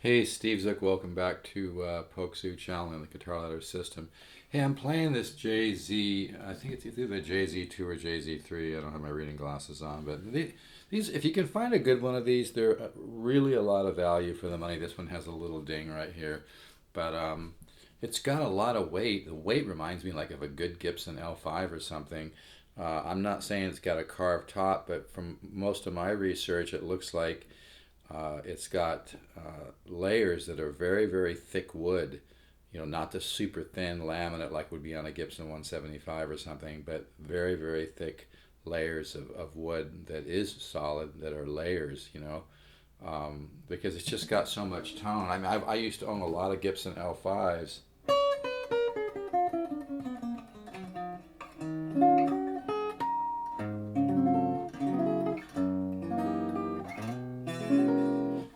Hey, Steve Zook, welcome back to Pokesoo Channel and the Guitar Ladder System. Hey, I'm playing this JZ, I think it's either the JZ2 or JZ3. I don't have my reading glasses on, but these, if you can find a good one of these, they're really a lot of value for the money. This one has a little ding right here, but it's got a lot of weight. The weight reminds me like of a good Gibson L5 or something. I'm not saying it's got a carved top, but from most of my research, it looks like it's got layers that are very, very thick wood. You know, not the super thin laminate like would be on a Gibson 175 or something, but very, very thick layers of wood that is solid, that are layers, because it's just got so much tone. I used to own a lot of Gibson L5s.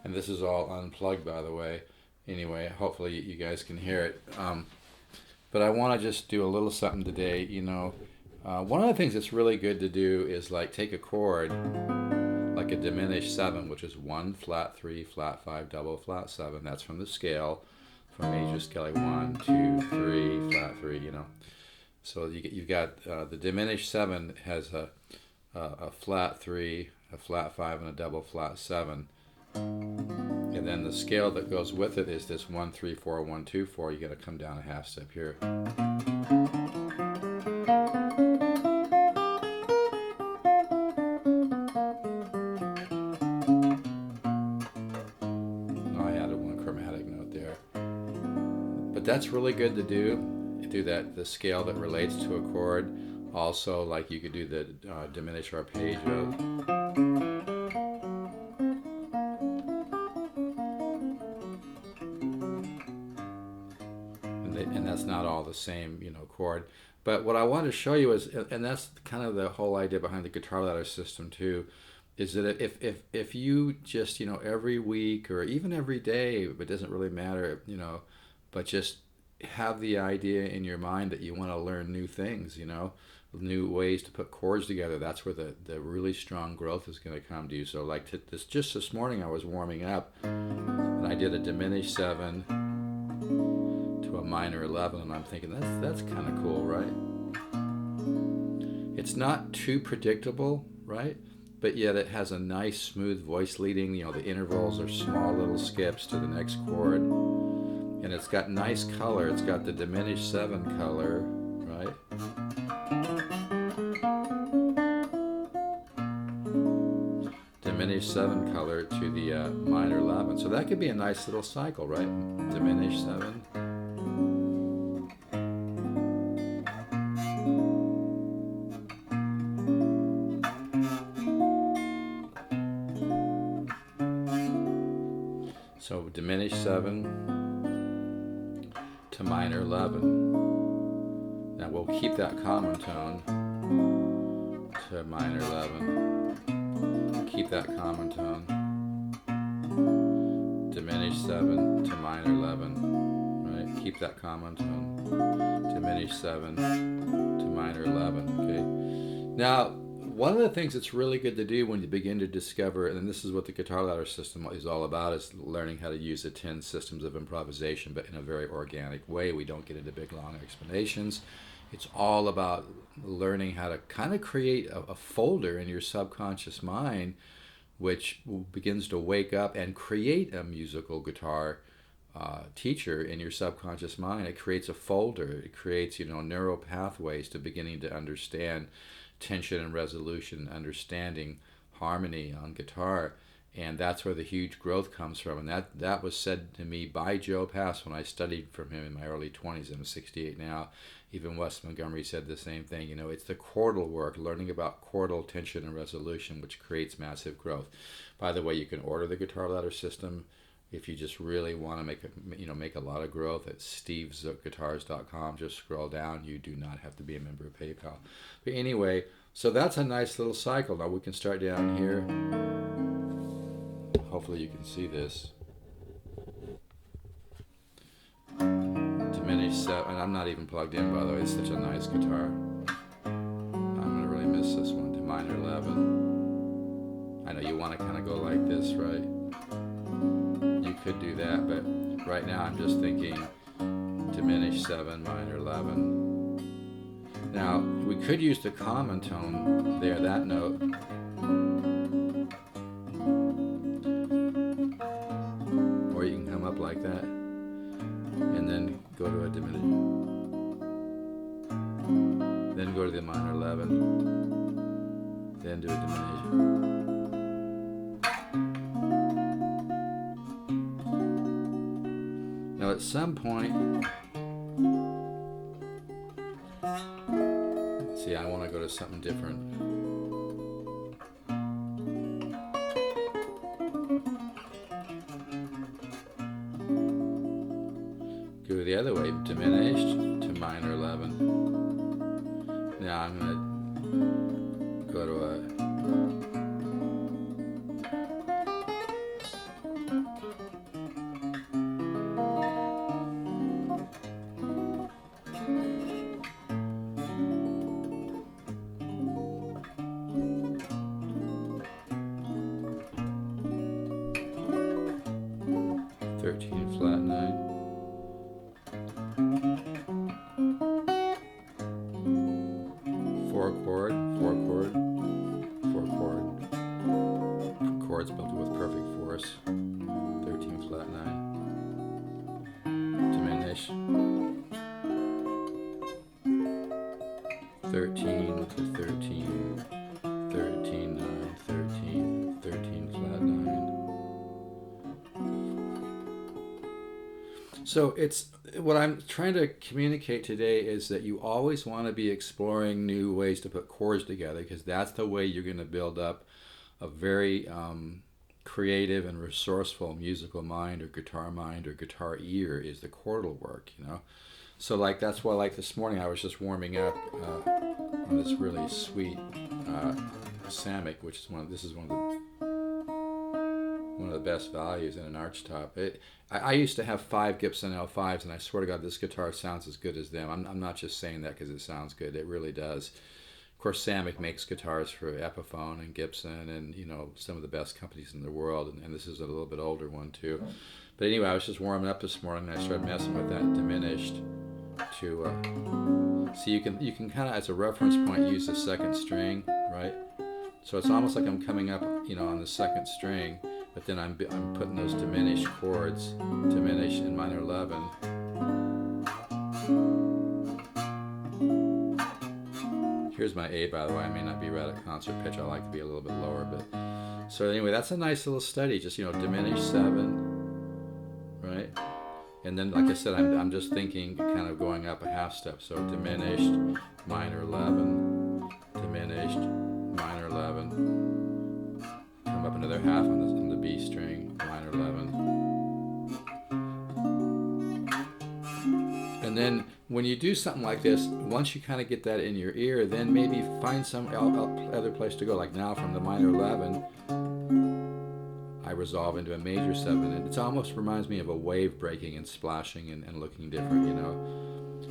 And this is all unplugged, by the way. Anyway, hopefully you guys can hear it. But I want to just do a little something today. One of the things that's really good to do is like take a chord, like a diminished seven, which is 1 flat 3 flat 5 double flat 7. That's from the scale, from major scale, like 1 2 3 flat 3. So you've got the diminished seven has a flat 3, a flat 5, and a double flat 7. And then the scale that goes with it is this 1 3 4 1 2 4. You got to come down a half step here. Oh, I added one chromatic note there, but that's really good to do. You do that the scale that relates to a chord. Also, like you could do the diminished arpeggio. And that's not all the same, chord. But what I want to show you is, and that's kind of the whole idea behind the guitar ladder system too, is that if you just, every week or even every day, it doesn't really matter, but just have the idea in your mind that you want to learn new things, new ways to put chords together. That's where the really strong growth is going to come to you. So like just this morning I was warming up and I did a diminished 7 to a minor 11, and I'm thinking that's kind of cool, right? It's not too predictable, right? But yet it has a nice smooth voice leading. The intervals are small little skips to the next chord, and it's got nice color. It's got the diminished 7 color, right? Diminished 7 color to the minor 11. So that could be a nice little cycle, right? Diminished 7. So diminished 7 to minor 11. Now we'll keep that common tone to minor 11. Keep that common tone. Diminished 7 to minor 11. Right? Keep that common tone. Diminished 7 to minor 11. Okay. Now, one of the things that's really good to do when you begin to discover, and this is what the guitar ladder system is all about, is learning how to use the 10 systems of improvisation, but in a very organic way. We don't get into big, long explanations. It's all about learning how to kind of create a folder in your subconscious mind, which begins to wake up and create a musical guitar teacher in your subconscious mind. It creates a folder. It creates, neural pathways to beginning to understand tension and resolution, understanding harmony on guitar. And that's where the huge growth comes from. And that was said to me by Joe Pass when I studied from him in my early 20s. I'm 68 now. Even Wes Montgomery said the same thing. It's the chordal work, learning about chordal tension and resolution, which creates massive growth. By the way, you can order the guitar ladder system if you just really want to make a lot of growth at stevezookguitars.com. Just scroll down. You do not have to be a member of PayPal. But anyway, so that's a nice little cycle. Now we can start down here. Hopefully you can see this. Diminished 7, and I'm not even plugged in, by the way. It's such a nice guitar. I'm going to really miss this one. To minor 11. I know you want to kind of go like this, right? You could do that, but right now I'm just thinking diminished 7, minor 11. Now, we could use the common tone there, that note. Or you can come up like that, and then go to a diminished. Then go to the minor 11. Then do a diminished. Now at some point, see, I want to go to something different. Go the other way, diminished to minor 11. Now I'm going to go to a flat 9. Four chord, chords built with perfect force. 13 flat 9. Diminish. 13 to 13, 13 9, 13, 13 flat 9. So it's what I'm trying to communicate today is that you always want to be exploring new ways to put chords together, because that's the way you're going to build up a very creative and resourceful musical mind or guitar ear, is the chordal work, you know. So like that's why, like this morning I was just warming up on this really sweet Samick, which is one of the best values in an archtop. I used to have 5 Gibson L5s, and I swear to God, this guitar sounds as good as them. I'm not just saying that because it sounds good. It really does. Of course, Samick makes guitars for Epiphone and Gibson and, you know, some of the best companies in the world, and this is a little bit older one too. But anyway, I was just warming up this morning, and I started messing with that diminished to so you can kind of, as a reference point, use the second string, right? So it's almost like I'm coming up, you know, on the second string, but then I'm putting those diminished chords, diminished in minor 11. Here's my A, by the way. I may not be right at concert pitch. I like to be a little bit lower, but so anyway, that's a nice little study. Just, you know, diminished 7, right? And then, like I said, I'm just thinking, kind of going up a half step. So diminished, minor 11, diminished, minor 11, come up another half on the B string, minor 11. And then when you do something like this, once you kind of get that in your ear, then maybe find some other place to go. Like now from the minor 11, I resolve into a major 7, and it almost reminds me of a wave breaking and splashing and looking different, you know.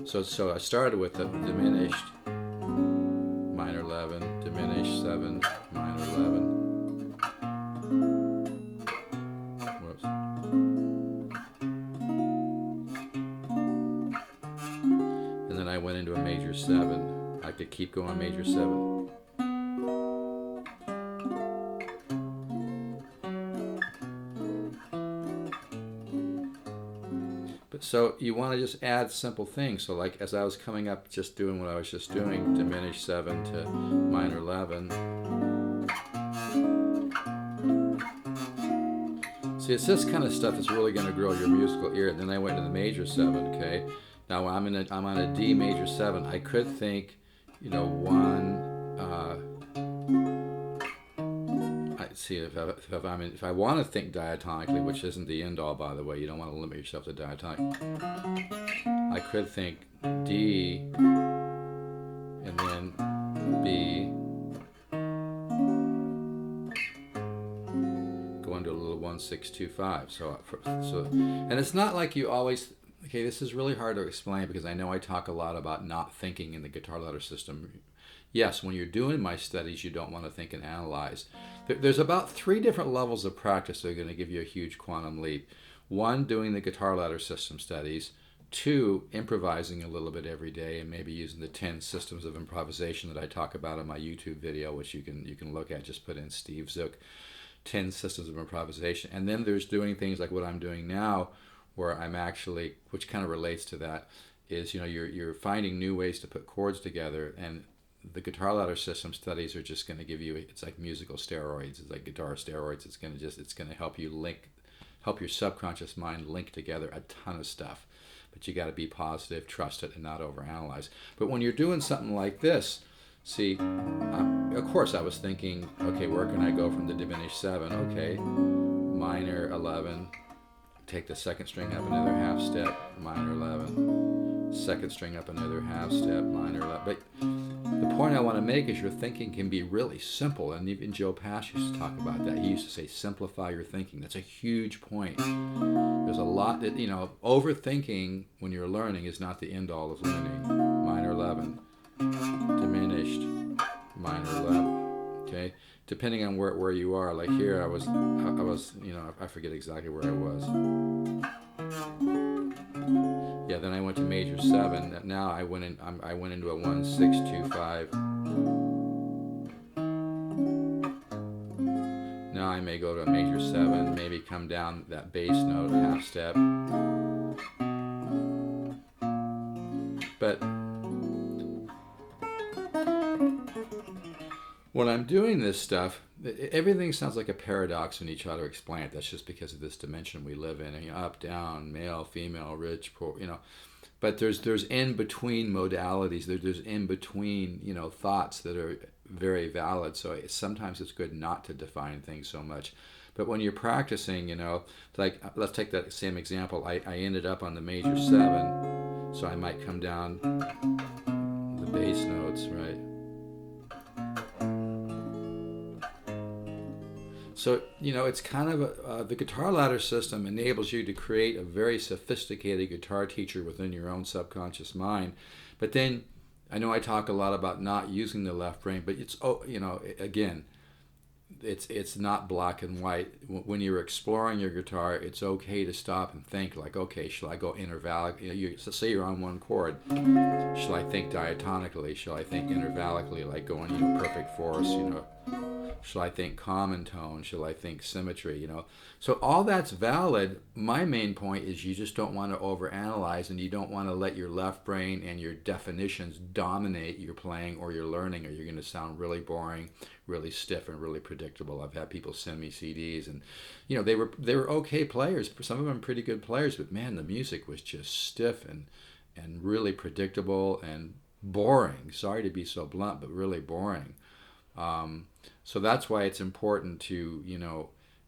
So I started with the diminished minor 11, diminished 7, minor 11. Whoops. And then I went into a major 7. I could keep going major 7. So you want to just add simple things. So like as I was coming up, just doing what I was just doing, diminished 7 to minor 11. See, it's this kind of stuff that's really going to grow your musical ear. And then I went to the major 7, okay? Now I'm on a D major 7. I could think, you know, see, if I want to think diatonically, which isn't the end all, by the way, you don't want to limit yourself to diatonic. I could think D and then B, go into a little 1 6 2 5. So and it's not like you always. Okay, this is really hard to explain because I know I talk a lot about not thinking in the guitar letter system. yes, when you're doing my studies, you don't want to think and analyze. There's about 3 different levels of practice that are going to give you a huge quantum leap. 1, doing the guitar ladder system studies. 2, improvising a little bit every day and maybe using the 10 systems of improvisation that I talk about in my YouTube video, which you can look at. Just put in Steve Zook 10 systems of improvisation. And then there's doing things like what I'm doing now, where I'm actually, which kind of relates to that, is you're finding new ways to put chords together. And the guitar ladder system studies are just going to give you, it's like musical steroids. It's like guitar steroids. It's going to help you help your subconscious mind link together a ton of stuff. But you got to be positive, trust it, and not overanalyze. But when you're doing something like this, see, of course I was thinking, okay, where can I go from the diminished 7? Okay, minor 11, take the second string up another half step, minor 11, second string up another half step, minor 11. But the point I want to make is your thinking can be really simple, and even Joe Pash used to talk about that. He used to say, simplify your thinking. That's a huge point. There's a lot that, overthinking when you're learning is not the end all of learning. Minor 11, diminished, minor 11, okay? Depending on where you are, like here I was, I forget exactly where I was. Yeah, then I went to major 7. Now I went into a 1, 6, 2, 5. Now I may go to a major 7, maybe come down that bass note, half step. But when I'm doing this stuff, everything sounds like a paradox when you try to explain it. That's just because of this dimension we live in. Up, down, male, female, rich, poor, But there's in between modalities. There's in between thoughts that are very valid. So sometimes it's good not to define things so much. But when you're practicing, like let's take that same example. I ended up on the major 7, so I might come down the bass notes, right? So, it's kind of the guitar ladder system enables you to create a very sophisticated guitar teacher within your own subconscious mind. But then, I know I talk a lot about not using the left brain, but it's, again, it's not black and white. When you're exploring your guitar, it's okay to stop and think, like, okay, shall I go intervallic? So say you're on one chord. Shall I think diatonically? Shall I think intervallically, like going, perfect fourths, Shall I think common tone? Shall I think symmetry? So all that's valid. My main point is you just don't want to overanalyze, and you don't want to let your left brain and your definitions dominate your playing or your learning, or you're going to sound really boring, really stiff, and really predictable. I've had people send me CDs, and they were okay players. Some of them pretty good players, but man, the music was just stiff and really predictable and boring. Sorry to be so blunt, but really boring. So that's why it's important to,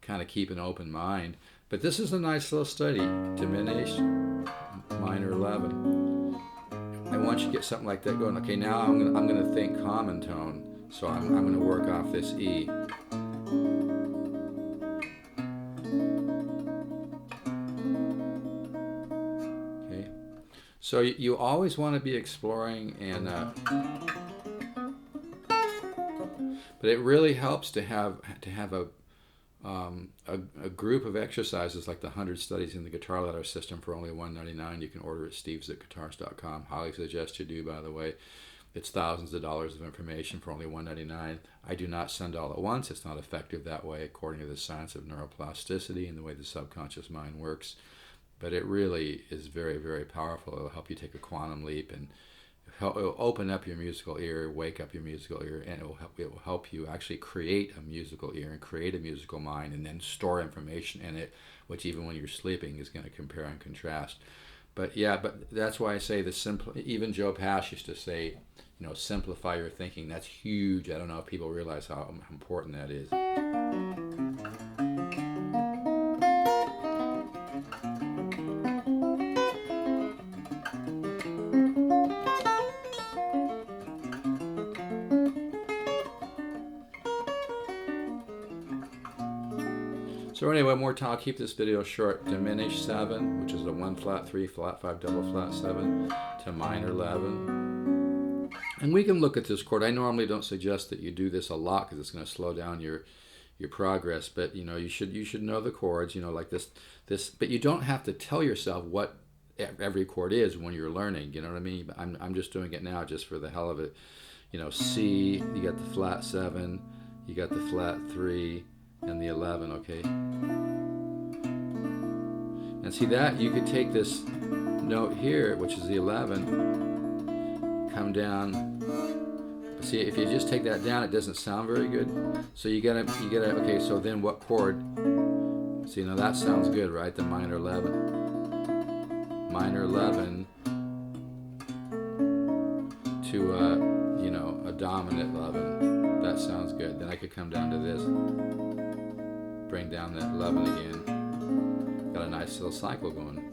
kind of keep an open mind. But this is a nice little study. Diminished, minor 11. I want you to get something like that going. Okay, now I'm gonna think common tone. So I'm gonna work off this E. Okay. So you always want to be exploring and. But it really helps to have a group of exercises like the 100 studies in the guitar ladder system for only $199. You can order at steves@guitars.com. Highly suggest you do, by the way. It's thousands of dollars of information for only $199. I do not send all at once. It's not effective that way, according to the science of neuroplasticity and the way the subconscious mind works. But it really is very, very powerful. It'll help you take a quantum leap and it'll open up your musical ear, wake up your musical ear, and it will help you actually create a musical ear and create a musical mind, and then store information in it, which even when you're sleeping is going to compare and contrast. But that's why I say even Joe Pash used to say, simplify your thinking. That's huge. I don't know if people realize how important that is. So anyway, one more time, I'll keep this video short. Diminished 7, which is a 1 flat 3 flat 5 double flat 7, to minor 11. And we can look at this chord. I normally don't suggest that you do this a lot because it's going to slow down your progress. But you should know the chords. Like this. But you don't have to tell yourself what every chord is when you're learning. You know what I mean? I'm just doing it now just for the hell of it. C. You got the flat 7. You got the flat 3 and the 11. Okay. And see that you could take this note here, which is the 11, come down. See, if you just take that down, it doesn't sound very good. So you gotta. Okay, so then what chord? See, now that sounds good, right? The minor 11. Minor 11 to a dominant 11. That sounds good. Then I could come down to this, bring down that 11 again. Got a nice little cycle going.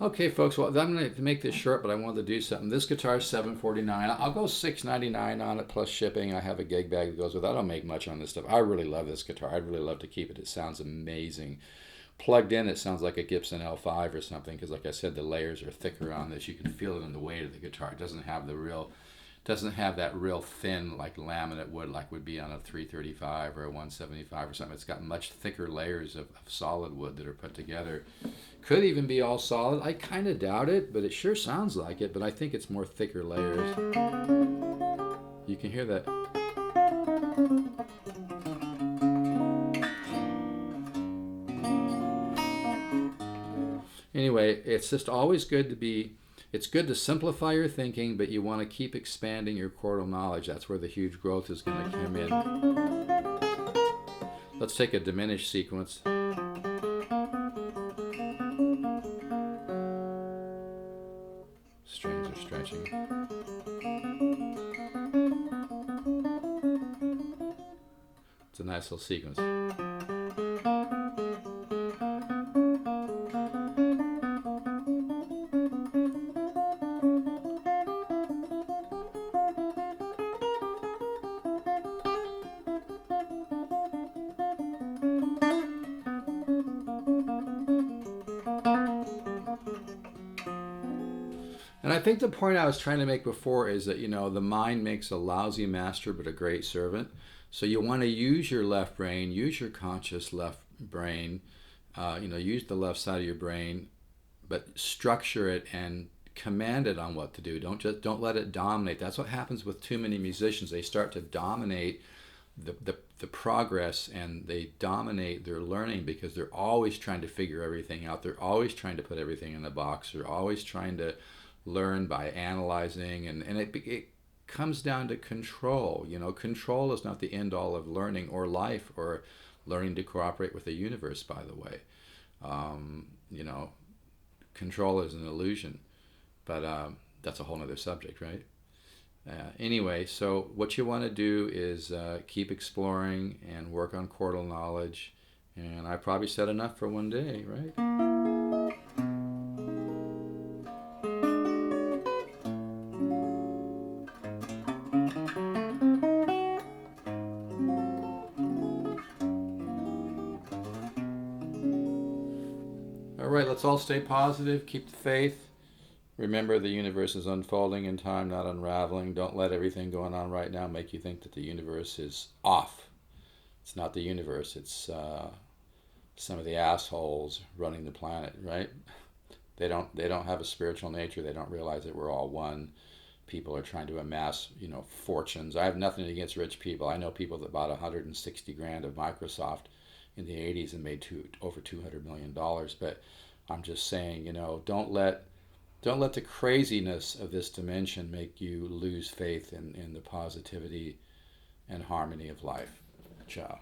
Okay, folks, well, I'm going to make this short, but I wanted to do something. This guitar is $749. I'll go $699 on it plus shipping. I have a gig bag that goes with it. I don't make much on this stuff. I really love this guitar. I'd really love to keep it. It sounds amazing. Plugged in, it sounds like a Gibson L5 or something because, like I said, the layers are thicker on this. You can feel it in the weight of the guitar. It doesn't have that real thin like laminate wood like would be on a 335 or a 175 or something. It's got much thicker layers of solid wood that are put together. Could even be all solid. I kind of doubt it, but it sure sounds like it. But I think it's more thicker layers. You can hear that. Anyway, it's just always good to be. It's good to simplify your thinking, but you want to keep expanding your chordal knowledge. That's where the huge growth is going to come in. Let's take a diminished sequence. Strings are stretching. It's a nice little sequence. And I think the point I was trying to make before is that, the mind makes a lousy master but a great servant. So you want to use your left brain, use your conscious left brain, use the left side of your brain, but structure it and command it on what to do. Don't let it dominate. That's what happens with too many musicians. They start to dominate the progress, and they dominate their learning because they're always trying to figure everything out. They're always trying to put everything in the box. They're always trying to learn by analyzing, and it comes down to control. Control is not the end all of learning or life or learning to cooperate with the universe, by the way. Control is an illusion, but that's a whole other subject, right? Anyway, so what you want to do is keep exploring and work on chordal knowledge, and I probably said enough for one day, right? All right, let's all stay positive, keep the faith. Remember, the universe is unfolding in time, not unraveling. Don't let everything going on right now make you think that the universe is off. It's not the universe. It's some of the assholes running the planet, right? They don't have a spiritual nature. They don't realize that we're all one. People are trying to amass, fortunes. I have nothing against rich people. I know people that bought 160 grand of Microsoft in the 80s and made over $200 million. But I'm just saying, don't let the craziness of this dimension make you lose faith in the positivity and harmony of life. Ciao.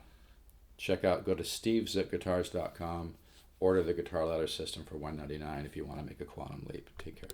Go to stevezipguitars.com, order the guitar ladder system for $199 if you want to make a quantum leap. Take care.